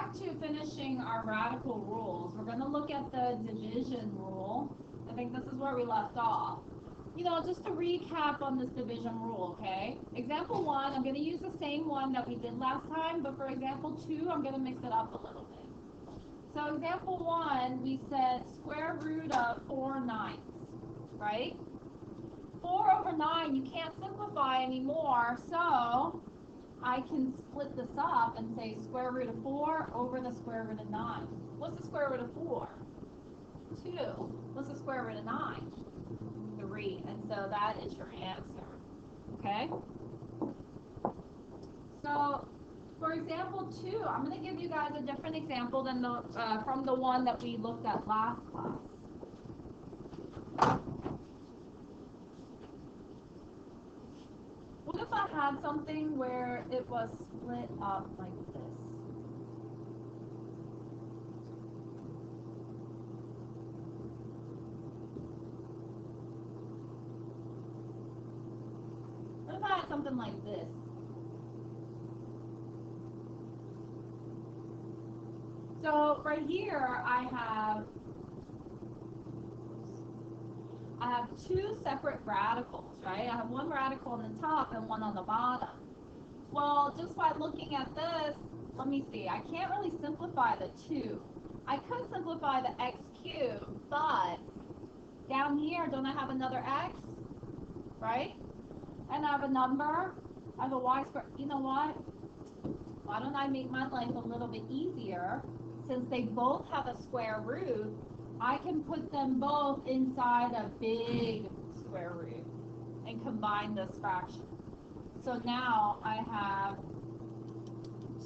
back to finishing our radical rules. We're going to look at the division rule. I think this is where we left off. You know, just to recap on this division rule, okay? Example 1, I'm going to use the same one that we did last time, but for example 2, I'm going to mix it up a little bit. So example 1, we said square root of 4/9, right? 4 over 9, you can't simplify anymore, so I can split this up and say square root of 4 over the square root of 9. What's the square root of 4? 2. What's the square root of 9? 3. And so that is your answer. Okay? So for example 2, I'm going to give you guys a different example than the from the one that we looked at last class. What if I had something where it was split up like this? What if I had something like this? So right here I have two separate radicals, right? I have one radical on the top and one on the bottom. Well, just by looking at this, let me see. I can't really simplify the 2. I could simplify the x cubed, but down here, don't I have another x, right? And I have a number. I have a y squared. You know what? Why don't I make my life a little bit easier? Since they both have a square root, I can put them both inside a big square root and combine this fraction. So now I have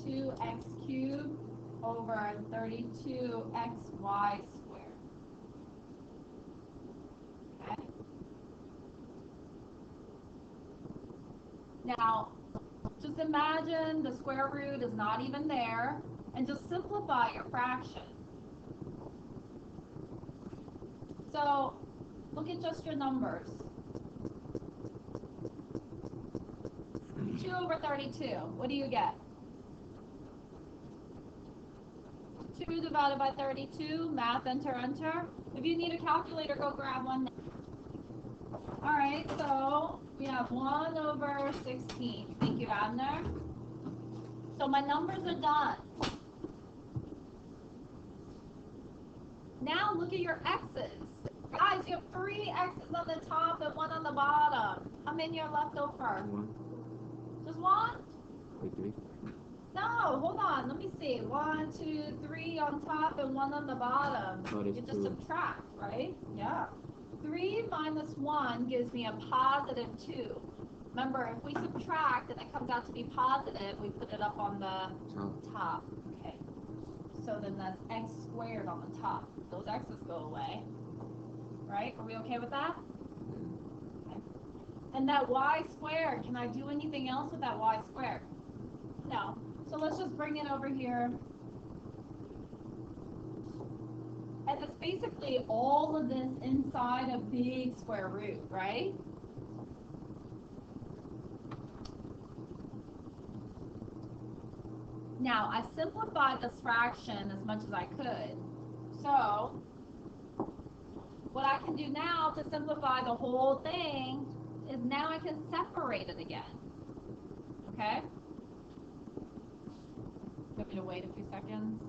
2x cubed over 32xy squared. Okay? Now, just imagine the square root is not even there, and just simplify your fraction. So, look at just your numbers. 2 over 32, what do you get? 2 divided by 32, math, enter, enter. If you need a calculator, go grab one. Alright, so we have 1 over 16. Thank you, Abner. So my numbers are done. Now look at your x's. Guys, you have 3 x's on the top and 1 on the bottom. How many are left over? 1. Just 1? Wait, 3. No, hold on. Let me see. 1, 2, 3 on top and 1 on the bottom. Oh, You just 2. subtract, right? Yeah. 3 minus 1 gives me a positive 2. Remember, if we subtract and it comes out to be positive, we put it up on the top. Okay. So then that's x squared on the top. Those x's go away. Right? Are we okay with that? Okay. And that y squared, can I do anything else with that y squared? No. So let's just bring it over here. And it's basically all of this inside a big square root, right? Now, I simplified this fraction as much as I could. So, what I can do now to simplify the whole thing is now I can separate it again. Okay? Want me to wait a few seconds?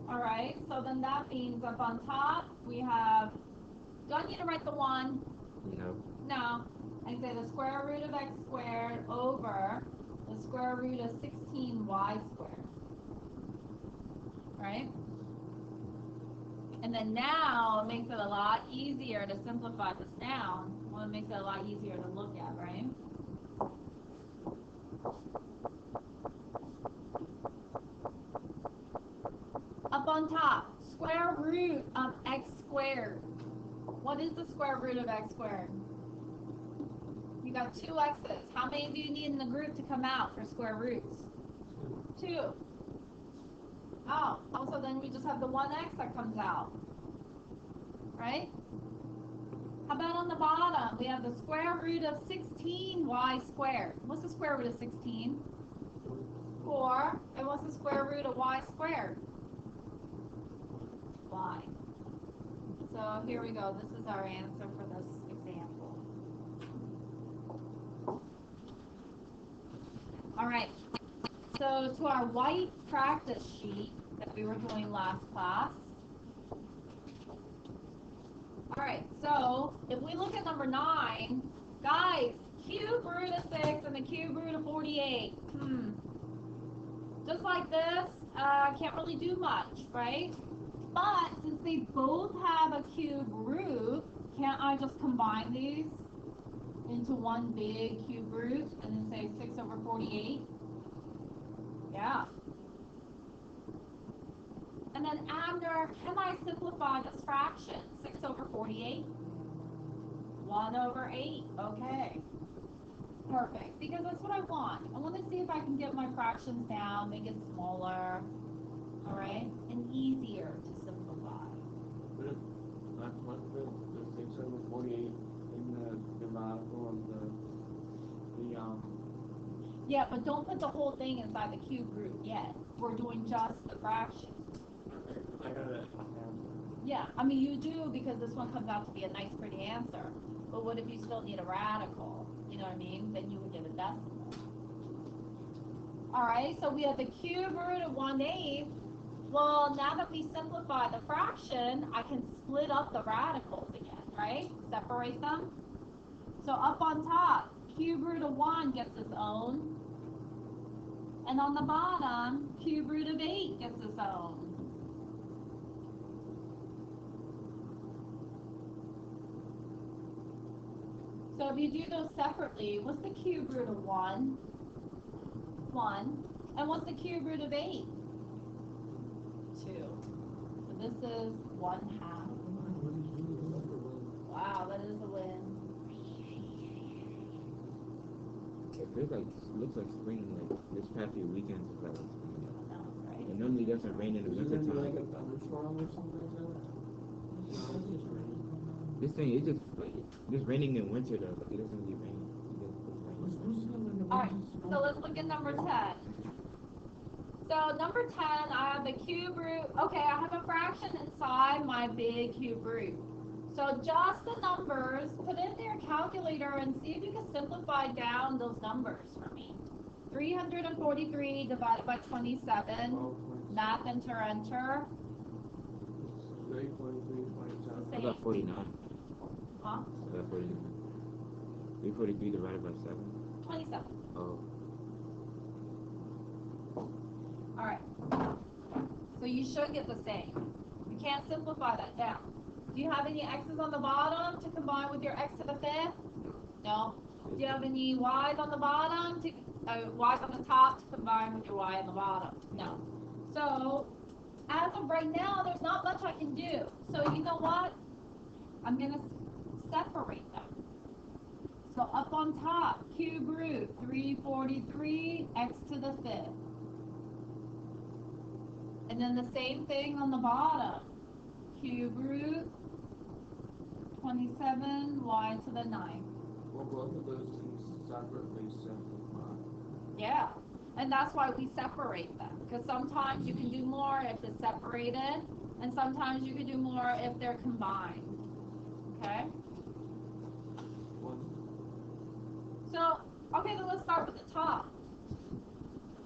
Yeah. Alright, so then that means up on top we have, do I need to write the 1? No. No. I say the square root of x squared over the square root of 16y squared. Right? And then now it makes it a lot easier to simplify this down. Well, it makes it a lot easier to look at, right? Up on top, square root of x squared. What is the square root of x squared? You got 2 x's. How many do you need in the group to come out for square roots? 2. Oh, also then we just have the 1x that comes out. Right? How about on the bottom? We have the square root of 16y squared. What's the square root of 16? 4. And what's the square root of y squared? Y. So here we go. This is our answer for this example. All right. So to our white practice sheet that we were doing last class. All right. So if we look at number 9, guys, cube root of 6 and the cube root of 48. Just like this, can't really do much, right? But since they both have a cube root, can't I just combine these into one big cube root and then say 6 over 48? Yeah. And then after, can I simplify this fraction? 6 over 48? 1 over 8. Okay. Perfect. Because that's what I want. I want to see if I can get my fractions down, make it smaller, all right, and easier to simplify. But not much of the 6 over 48 in the radical of the Yeah, but don't put the whole thing inside the cube root yet. We're doing just the fraction. I got it. Yeah, I mean you do because this one comes out to be a nice pretty answer. But what if you still need a radical? You know what I mean? Then you would get a decimal. All right, so we have the cube root of 1/8. Well, now that we simplify the fraction, I can split up the radicals again, right? Separate them. So up on top, cube root of 1 gets its own. And on the bottom, cube root of 8 gets its own. So if you do those separately, what's the cube root of 1? 1. And what's the cube root of 8? 2. So this is 1/2. Wow, that is a win. It feels like, looks like spring, like this past few weekends is like spring. Oh, right. It normally doesn't rain in the winter Like time. a thunderstorm or something like that? This thing is just raining in winter though, like it doesn't really rain. All right, so let's look at number 10. So number 10, I have the cube root. Okay, I have a fraction inside my big cube root. So just the numbers, put in your calculator and see if you can simplify down those numbers for me. 343 divided by 27. Math enter. I got 49. Huh? I got 49. 343 divided by 7. 27. Oh. All right. So you should get the same. You can't simplify that down. Do you have any x's on the bottom to combine with your x to the 5th? No. Do you have any y's on the bottom to y's on the top to combine with your y on the bottom? No. So as of right now, there's not much I can do. So you know what? I'm going to separate them. So up on top, cube root 343 x to the 5th. And then the same thing on the bottom. Cube root 27 y to the 9th. Well, both of those things separately simplify. Yeah. And that's why we separate them. Because sometimes you can do more if it's separated, and sometimes you can do more if they're combined. Okay? So, okay, then let's start with the top.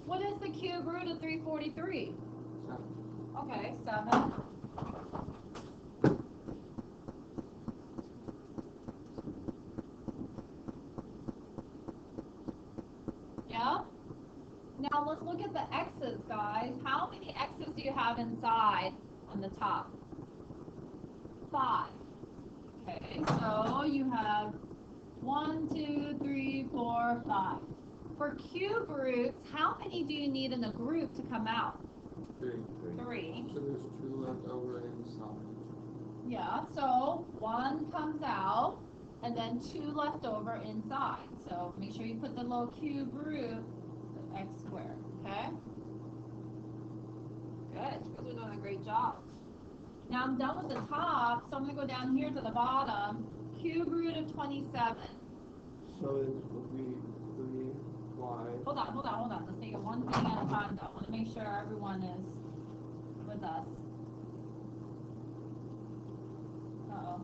What is the cube root of 343? 7. Okay, 7. Yeah? Now let's look at the x's, guys. How many x's do you have inside on the top? 5. Okay, so you have 1, 2, 3, 4, 5. For cube roots, how many do you need in a group to come out? 3. 3. So there's 2 left over inside. Yeah, so 1 comes out, and then 2 left over inside. So make sure you put the little cube root of x squared, okay? Good, you guys are doing a great job. Now I'm done with the top, so I'm going to go down here to the bottom. Cube root of 27. So it would be 3, 1, y. Hold on. Let's take it one thing at a time, though. I want to make sure everyone is with us. Uh-oh.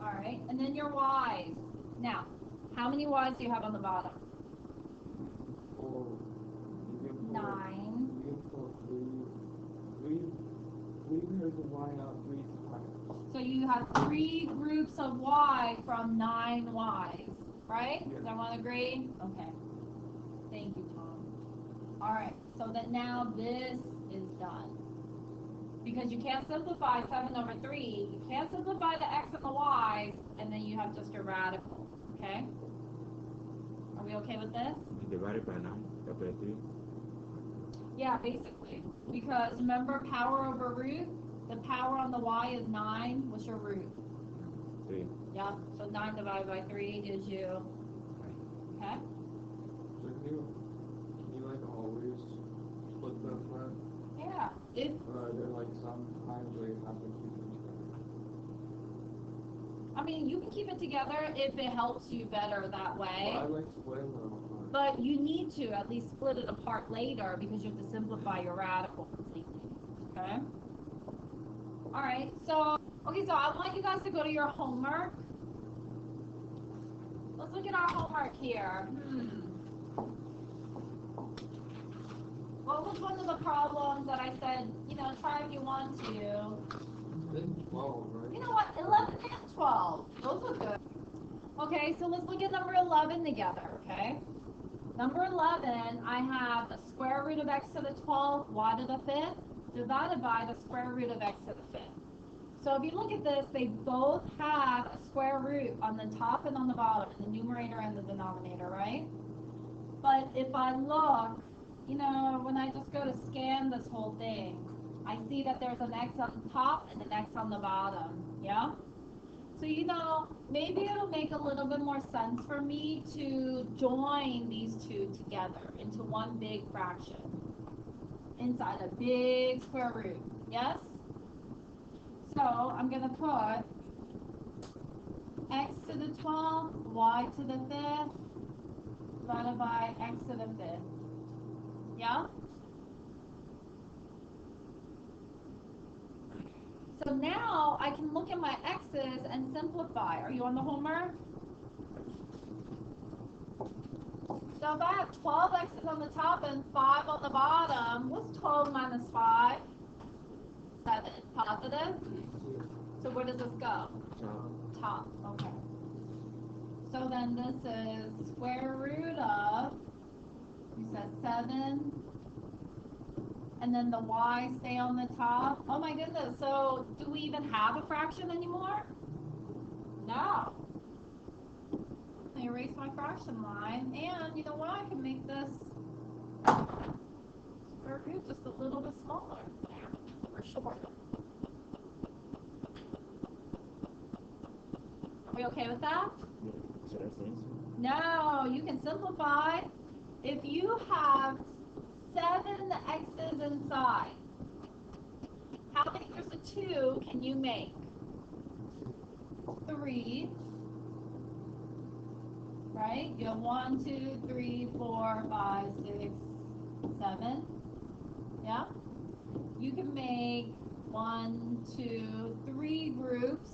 All right, and then your y's. Now, how many y's do you have on the bottom? Oh, you can pull, 9. you can pull three pairs of y out 3 times. So you have 3 groups of y from 9 y's, right? Yeah. Does everyone agree? Okay. Thank you, Tom. All right, so that now this is done. Because you can't simplify 7 over 3. You can't simplify the x and the y, and then you have just your radicals, okay? Are we okay with this? You divide it by 9, up by 3. Yeah, basically. Because remember, power over root, the power on the y is 9. What's your root? 3. Yeah, so 9 divided by 3 gives you, okay? So can you like always split them apart? Yeah. If There are like some times where you have to keep them together. I mean, you can keep it together if it helps you better that way. But I like splitting them apart. But you need to at least split it apart later because you have to simplify your radical completely. Okay? Alright, so I want you guys to go to your homework. Let's look at our homework here. What was one of the problems that I said, try if you want to? Then 12, right? You know what? 11 and 12. Those are good. Okay, so let's look at number 11 together, okay? Number 11, I have the square root of x to the 12th, y to the 5th, divided by the square root of x to the 5th. So if you look at this, they both have a square root on the top and on the bottom, in the numerator and the denominator, right? But if I look, when I just go to scan this whole thing, I see that there's an x on the top and an x on the bottom, yeah? So, maybe it'll make a little bit more sense for me to join these two together into one big fraction inside a big square root, yes? So, I'm going to put x to the 12th, y to the 5th, divided by x to the 5th, yeah? So now I can look at my x's and simplify. Are you on the homework? So if I have 12 x's on the top and 5 on the bottom, what's 12 minus 5? 7. Positive? So where does this go? Top. Okay. So then this is square root of, you said 7. And then the y stay on the top. Oh my goodness, so do we even have a fraction anymore? No. I erase my fraction line, and you know what? I can make this square root just a little bit smaller. For sure. Are we okay with that? Yeah. So that's the answer. No, you can simplify. If you have 7 x's inside, how many groups of 2 can you make? 3. Right? You have 1, 2, 3, 4, 5, 6, 7. Yeah? You can make 1, 2, 3 groups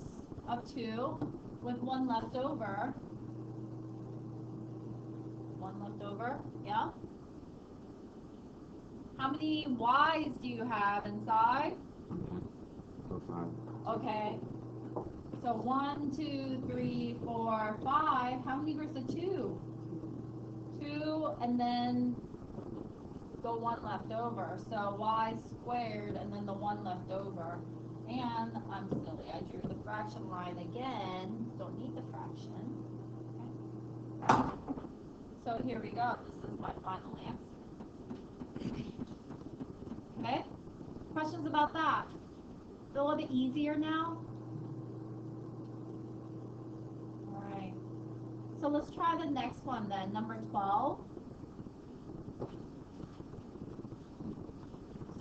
of 2 with 1 left over. 1 left over, yeah? How many y's do you have inside? Or 5. Okay. So 1, 2, 3, 4, 5. How many groups of 2? 2, and then go 1 left over. So y squared, and then the 1 left over. And I'm silly. I drew the fraction line again. Don't need the fraction. Okay. So here we go. This is my final answer. Okay? Questions about that? A little bit easier now? All right. So let's try the next one then, number 12.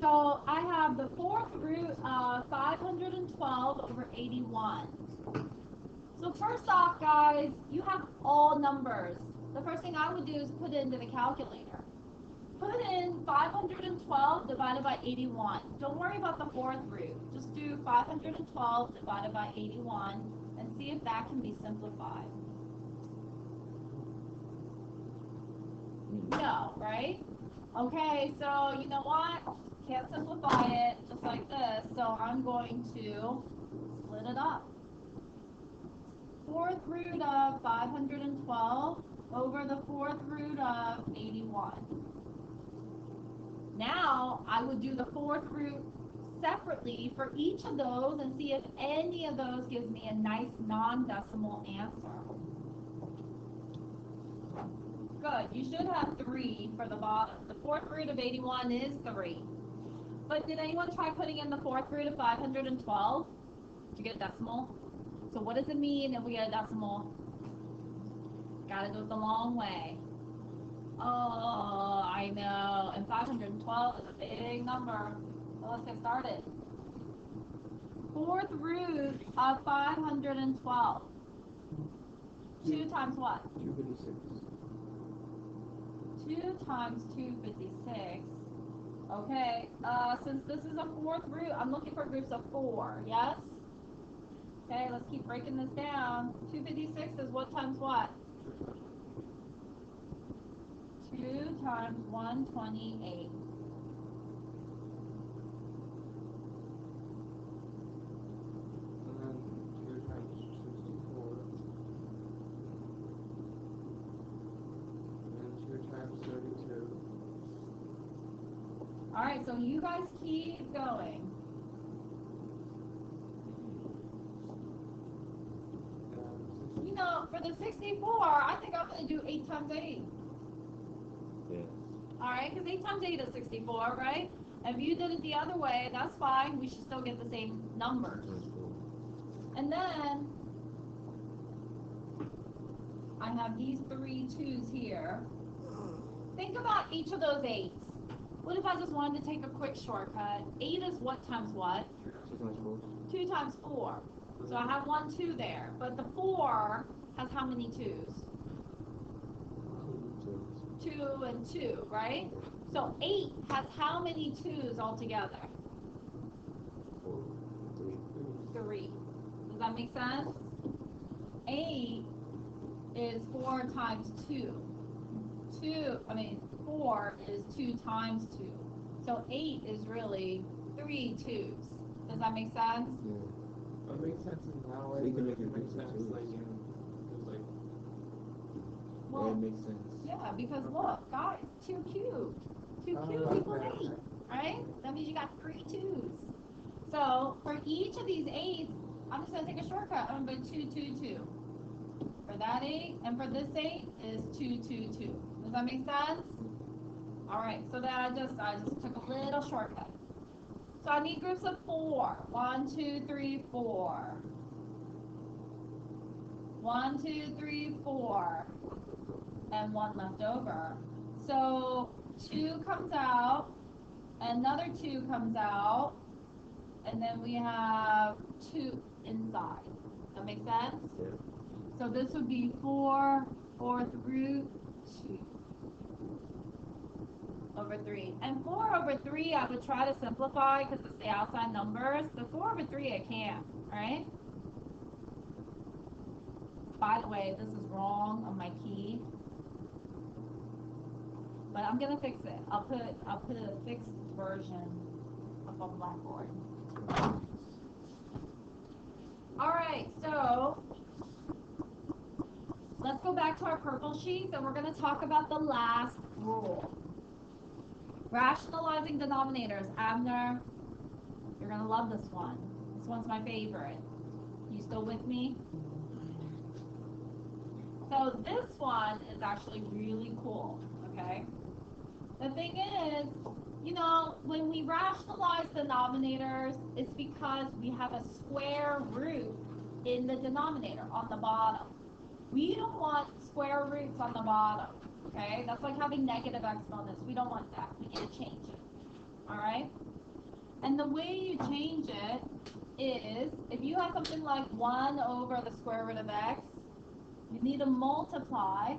So I have the 4th root of 512 over 81. So So first off, guys, you have all numbers. The first thing I would do is put it into the calculator. Put in 512 divided by 81. Don't worry about the fourth root. Just do 512 divided by 81 and see if that can be simplified. No, right? Okay, so you know what? Can't simplify it just like this, so I'm going to split it up. Fourth root of 512 over the fourth root of 81. Now, I would do the fourth root separately for each of those and see if any of those gives me a nice non-decimal answer. Good. You should have 3 for the bottom. The fourth root of 81 is 3. But did anyone try putting in the fourth root of 512 to get a decimal? So what does it mean if we get a decimal? Gotta do it the long way. Oh, I know. And 512 is a big number. So let's get started. Fourth root of 512. 2 times what? 256. 2 times 256. Okay, since this is a fourth root, I'm looking for groups of 4, yes? Okay, let's keep breaking this down. 256 is what times what? 2 times 128. And then 2 times 64. And then 2 times 32. Alright, so you guys keep going. You know, for the 64, I think I'm going to do 8 times 8. Yeah. Alright, because 8 times 8 is 64, right? If you did it the other way, that's fine. We should still get the same numbers. And then, I have these 3 2's here. Think about each of those 8's. What if I just wanted to take a quick shortcut? 8 is what times what? 2 times 4. So I have 1 2 there. But the 4 has how many 2's? 2 and 2, right? So 8 has how many 2's altogether? 3. Does that make sense? 8 is 4 times 2. 4 is 2 times 2. So 8 is really 3 2's. Does that make sense? Yeah. That makes sense in that way. So you can make it it makes into sense twos. like in just like Yeah, it makes sense. Yeah, because look, guys, 2 cubed. 2 cubed equals 8, right? That means you got 3 2's. So for each of these 8's, I'm just going to take a shortcut. I'm going to go 2 2 2. For that 8 and for this 8 is 2 2 2. Does that make sense? All right, so then I just took a little shortcut. So I need groups of 4. 1 2 3 4. 1 2 3 4. And 1 left over. So 2 comes out, another 2 comes out, and then we have 2 inside. That make sense? Yeah. So this would be 4 fourth root 2 over 3. And 4 over 3 I would try to simplify because it's the outside numbers. The 4 over 3 I can't, right? By the way, this is wrong on my key. But I'm gonna fix it. I'll put a fixed version up on Blackboard. Alright, so let's go back to our purple sheets and we're gonna talk about the last rule. Rationalizing denominators. Abner, you're gonna love this one. This one's my favorite. You still with me? So this one is actually really cool, okay? The thing is, you know, when we rationalize denominators, it's because we have a square root in the denominator on the bottom. We don't want square roots on the bottom, okay? That's like having negative exponents. We don't want that. We can't change it, all right? And the way you change it is, if you have something like 1 over the square root of x, you need to multiply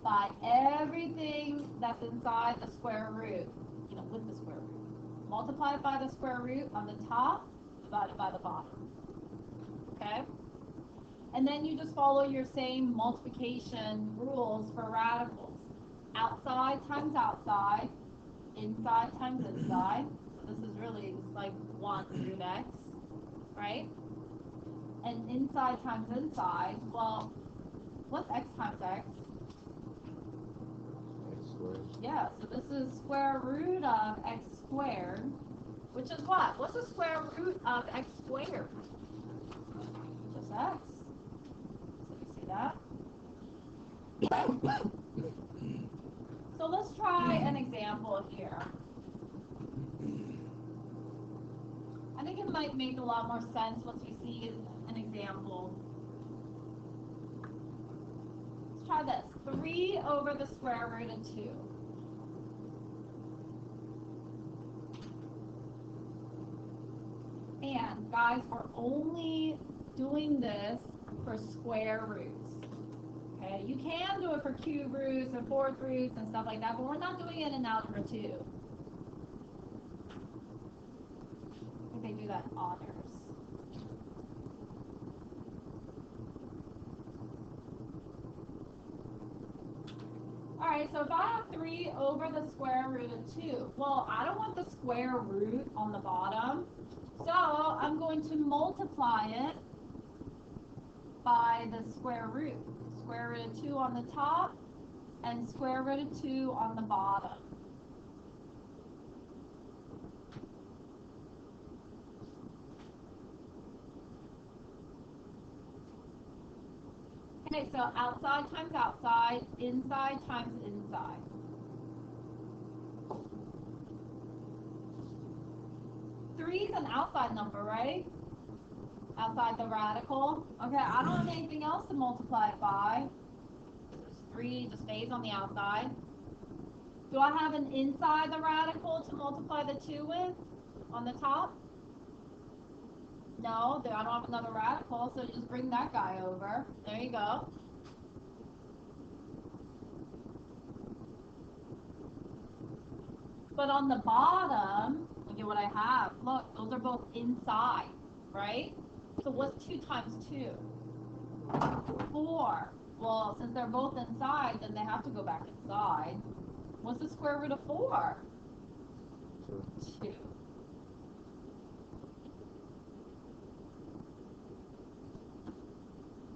by everything that's inside the square root, with the square root. Multiply by the square root on the top, divided by the bottom. Okay? And then you just follow your same multiplication rules for radicals. Outside times outside, inside times inside. So this is really just like 1 root x, right? And inside times inside, well, what's x times x? X squared. Yeah, so this is square root of x squared, which is what? What's the square root of x squared? Just x. So you see that? So let's try an example here. I think it might make a lot more sense once we see an example. Let's try this. 3 over the square root of 2. And guys, we're only doing this for square roots. Okay, you can do it for cube roots and fourth roots and stuff like that, but we're not doing it in algebra 2. I think they do that in honors. Alright, so if I have 3 over the square root of 2, well, I don't want the square root on the bottom, so I'm going to multiply it by the square root. Square root of 2 on the top and square root of 2 on the bottom. Okay, so outside times outside, inside times inside. Three is an outside number, right? Outside the radical. Okay, I don't have anything else to multiply it by. There's 3 just stays on the outside. Do I have an inside the radical to multiply the 2 with on the top? No, I don't have another radical, so just bring that guy over. There you go. But on the bottom, look at what I have. Look, those are both inside, right? So what's 2 times 2? 4. Well, since they're both inside, then they have to go back inside. What's the square root of 4? 2.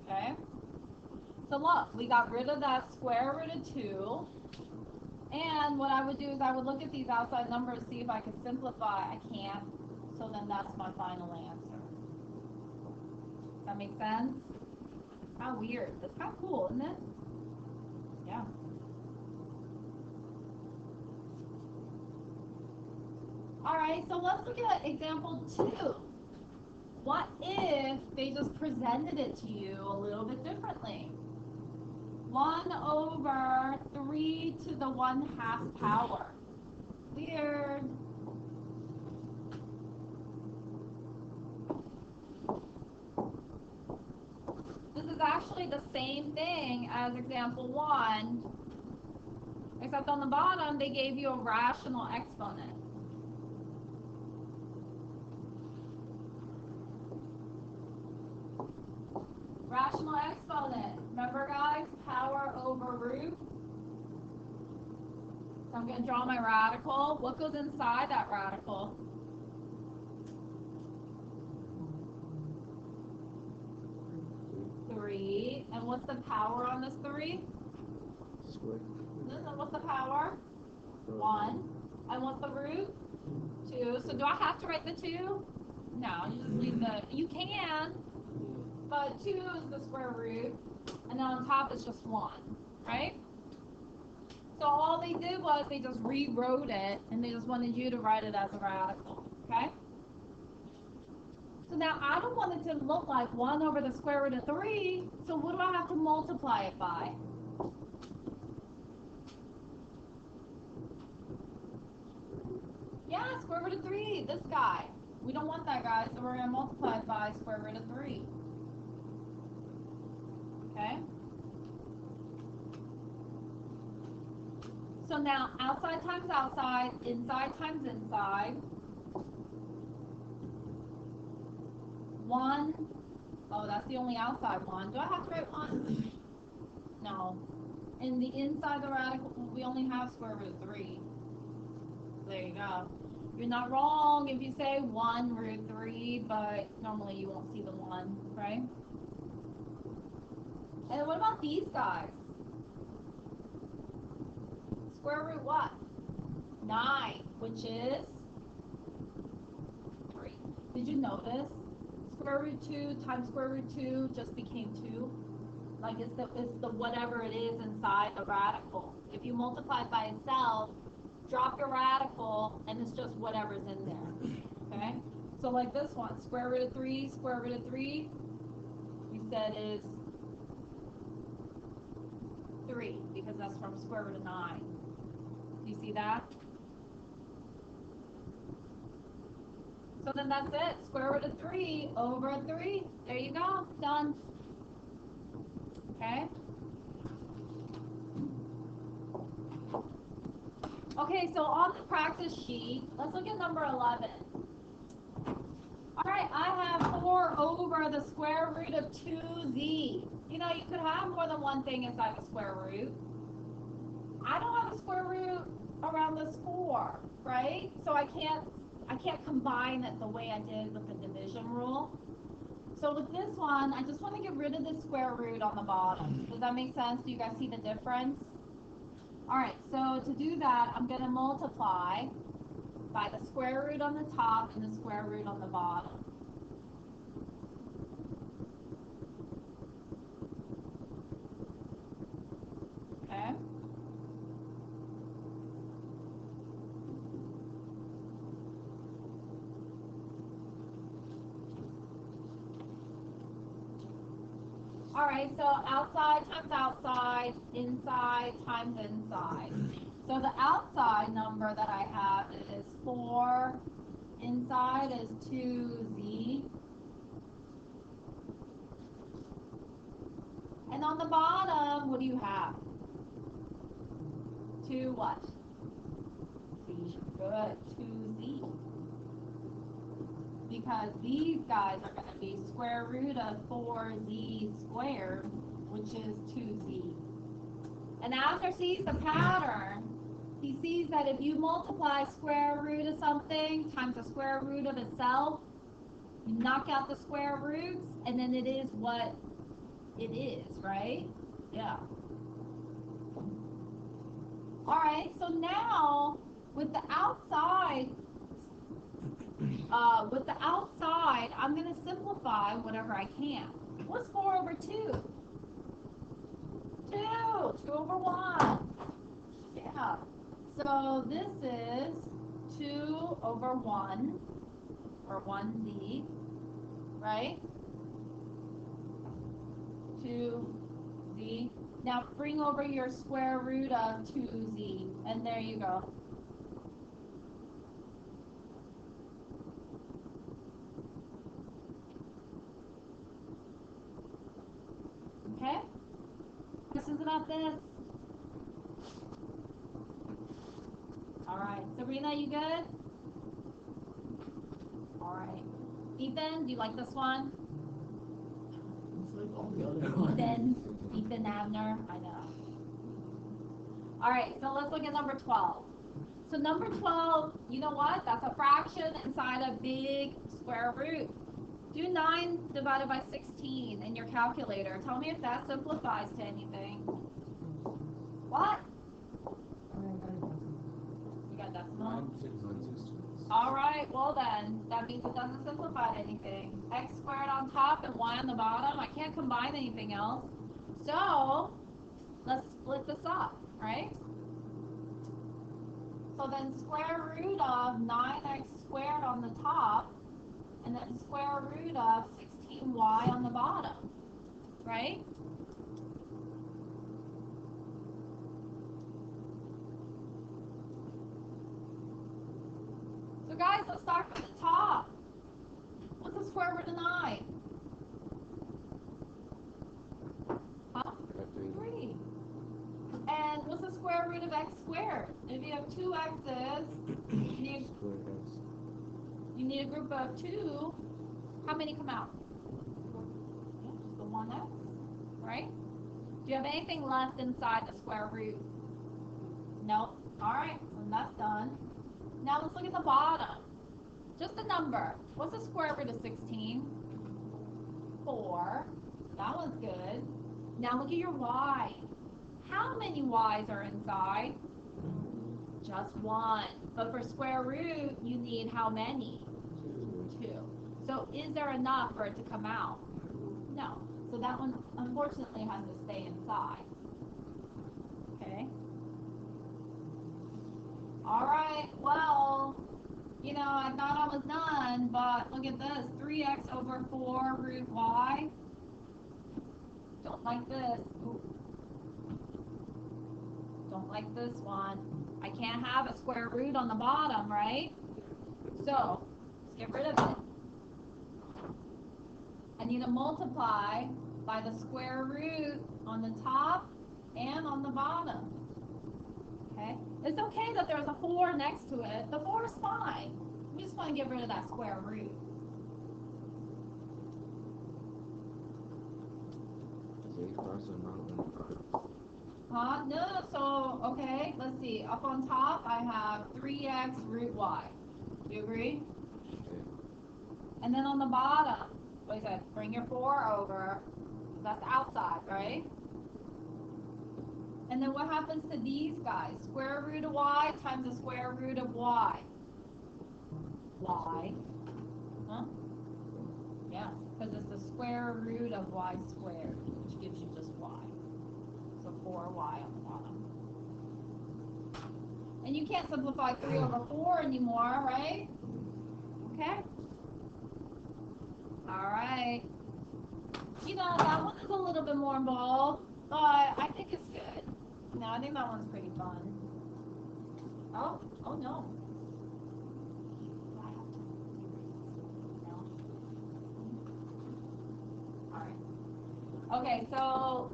Okay? So look, we got rid of that square root of 2. And what I would do is I would look at these outside numbers, see if I could simplify. I can't. So then that's my final answer. Does that make sense? How weird. That's kind of cool, isn't it? Yeah. Alright, so let's look at example 2. What if they just presented it to you a little bit differently? 1 over 3 to the 1/2 power. Weird. This is actually the same thing as example 1, except on the bottom they gave you a rational exponent. Rational exponent. Remember, guys? Power over root. So I'm going to draw my radical. What goes inside that radical? 3. And what's the power on this 3? Squared. What's the power? 1. And what's the root? 2. So do I have to write the 2? No, you just leave the... You can, but 2 is the square root. And then on top is just 1, right? So all they did was they just rewrote it, and they just wanted you to write it as a radical, okay? So now I don't want it to look like 1 over the square root of 3, so what do I have to multiply it by? Yeah, square root of 3, this guy. We don't want that, guys, so we're going to multiply it by square root of 3. Okay? So now, outside times outside, inside times inside. 1. Oh, that's the only outside one. Do I have to write 1? No. In the inside the radical, we only have square root of 3. There you go. You're not wrong if you say 1 root 3, but normally you won't see the 1, right? And what about these guys? Square root what? 9, which is 3. Did you notice? Square root 2 times square root 2 just became 2. Like it's the whatever it is inside the radical. If you multiply it by itself, drop your radical, and it's just whatever's in there. Okay? So like this one, square root of 3, we said is 3, because that's from square root of 9. Do you see that? So then that's it. Square root of 3 over 3. There you go. Done. Okay? Okay, so on the practice sheet, let's look at number 11. All right, I have 4 over the square root of 2z. You know, you could have more than one thing inside the square root. I don't have a square root around this 4, right? So I can't combine it the way I did with the division rule. So with this one, I just want to get rid of the square root on the bottom. Does that make sense? Do you guys see the difference? All right, so to do that, I'm going to multiply by the square root on the top and the square root on the bottom. Okay? All right, so outside times outside, inside times inside. So the outside number that I have is 4, inside is 2z. And on the bottom, what do you have? 2 what? Z. Good, 2z. Because these guys are going to be square root of 4z squared, which is 2z. And Asher sees the pattern. He sees that if you multiply square root of something times the square root of itself, you knock out the square roots, and then it is what it is, right? Yeah. All right, so now with the outside, I'm going to simplify whatever I can. What's 4 over 2? 2 over 1. Yeah. So this is 2 over 1, or 1z, right? 2z. Now bring over your square root of 2z, and there you go. Okay? Questions about this? All right. Sabrina, you good? All right. Ethan, do you like this one? It's like all the other ones. Ethan Abner, I know. All right, so let's look at number 12. So number 12, you know what? That's a fraction inside a big square root. Do 9 divided by 16 in your calculator. Tell me if that simplifies to anything. What? You got decimal? All right, well then, that means it doesn't simplify to anything. X squared on top and y on the bottom. I can't combine anything else. So, let's split this up, right? So then square root of 9x squared on the top, and then square root of 16y on the bottom, right? So guys, let's start from the top. square root of 9? Huh? 3. And what's the square root of x squared? If you have two x's, Square x. you need a group of 2. How many come out? Yeah, just the 1x, right? Do you have anything left inside the square root? Nope. All right, so that's done. Now let's look at the bottom. Just a number. What's the square root of 16? 4. That one's good. Now look at your y. How many y's are inside? Just 1. But for square root, you need how many? 2. So is there enough for it to come out? No. So that one, unfortunately, has to stay inside. Okay? All right, well, you know, I thought I was done, but look at this. 3x over 4 root y. Don't like this. Ooh. Don't like this one. I can't have a square root on the bottom, right? So, let's get rid of it. I need to multiply by the square root on the top and on the bottom. Okay? It's okay that there's a 4 next to it. The 4 is fine. We just want to get rid of that square root. Okay, cross the mountain. No, so, okay, let's see. Up on top, I have 3x root y. Do you agree? Okay. And then on the bottom, like I said, bring your 4 over. That's outside, right? And then what happens to these guys? Square root of y times the square root of y. Y. Huh? Yeah, because it's the square root of y squared, which gives you just y. So 4y on the bottom. And you can't simplify 3 over 4 anymore, right? Okay. All right. You know, that one is a little bit more involved, but I think it's good. No, I think that one's pretty fun. Oh no. All right. Okay, so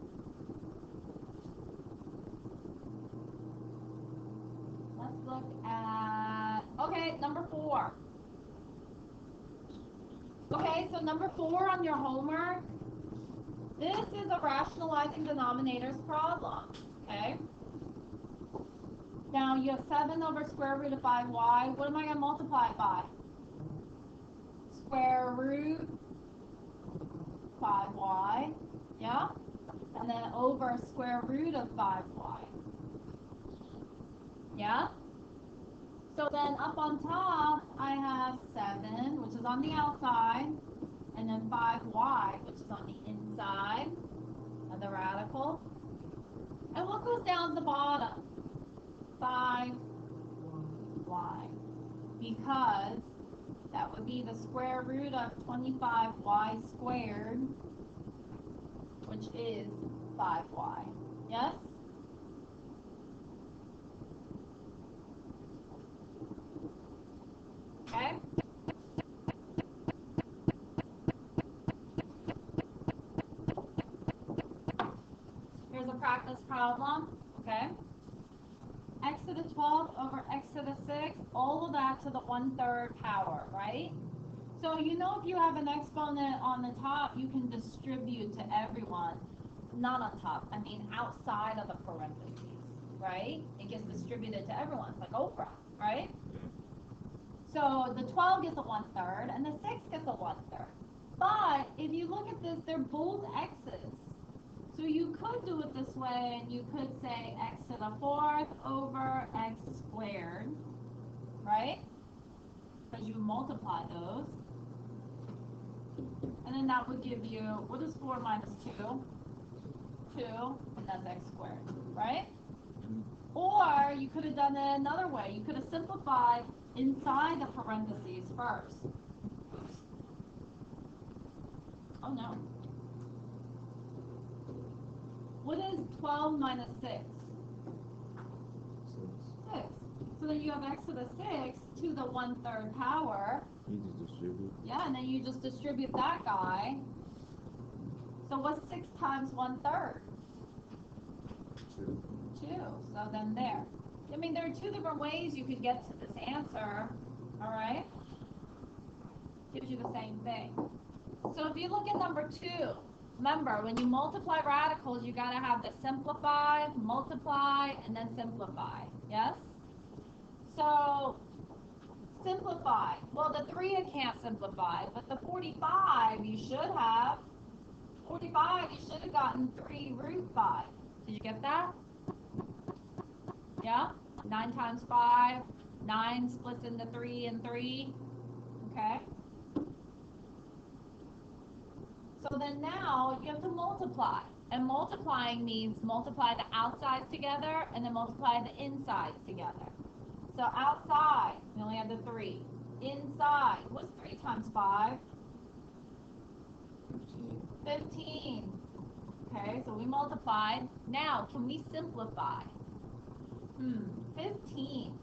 let's look at, okay, number 4. Okay, so number 4 on your homework, this is a rationalizing denominators problem, okay? Now you have 7 over square root of 5y. What am I going to multiply it by? Square root 5y, yeah? And then over square root of 5y, yeah? So then up on top, I have 7, which is on the outside, and then 5y, which is on the inside of the radical. And what goes down the bottom? 5y. Because that would be the square root of 25y squared, which is 5y. Yes? Okay? Here's a practice problem, okay? X to the 12th over x to the 6th, all of that to the 1/3 power, right? So you know if you have an exponent on the top, you can distribute to everyone. Not on top, I mean outside of the parentheses, right? It gets distributed to everyone, it's like Oprah, right? So the 12 gets a 1/3 and the 6 gets a 1/3. But if you look at this, they're both x's. So you could do it this way, and you could say x to the 4th over x squared, right? Because you multiply those. And then that would give you, what is 4 minus 2? 2, and that's x squared, right? Or you could have done it another way. You could have simplified inside the parentheses first. Oh no. What is 12 minus 6? 6. So then you have x to the 6 to the 1/3 power. You just distribute. Yeah, and then you just distribute that guy. So what's 6 times 1/3? 2. 2. So then there. I mean, there are two different ways you could get to this answer. All right? Gives you the same thing. So if you look at number 2, remember, when you multiply radicals, you got to have the simplify, multiply, and then simplify. Yes? So simplify. Well, the 3 I can't simplify, but the 45 you should have. 45 you should have gotten 3 root 5. Did you get that? Yeah? 9 times 5. 9 splits into 3 and 3. Okay? So then now you have to multiply. And multiplying means multiply the outsides together and then multiply the insides together. So outside, we only have the 3. Inside, what's 3 times 5? 15. Okay, so we multiplied. Now, can we simplify? 15.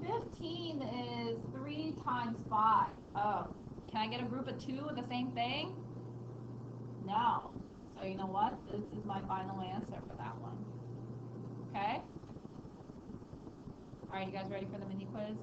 15 is 3 times 5. Oh, can I get a group of 2 with the same thing? No. So you know what? This is my final answer for that one. Okay? All right, you guys ready for the mini quiz?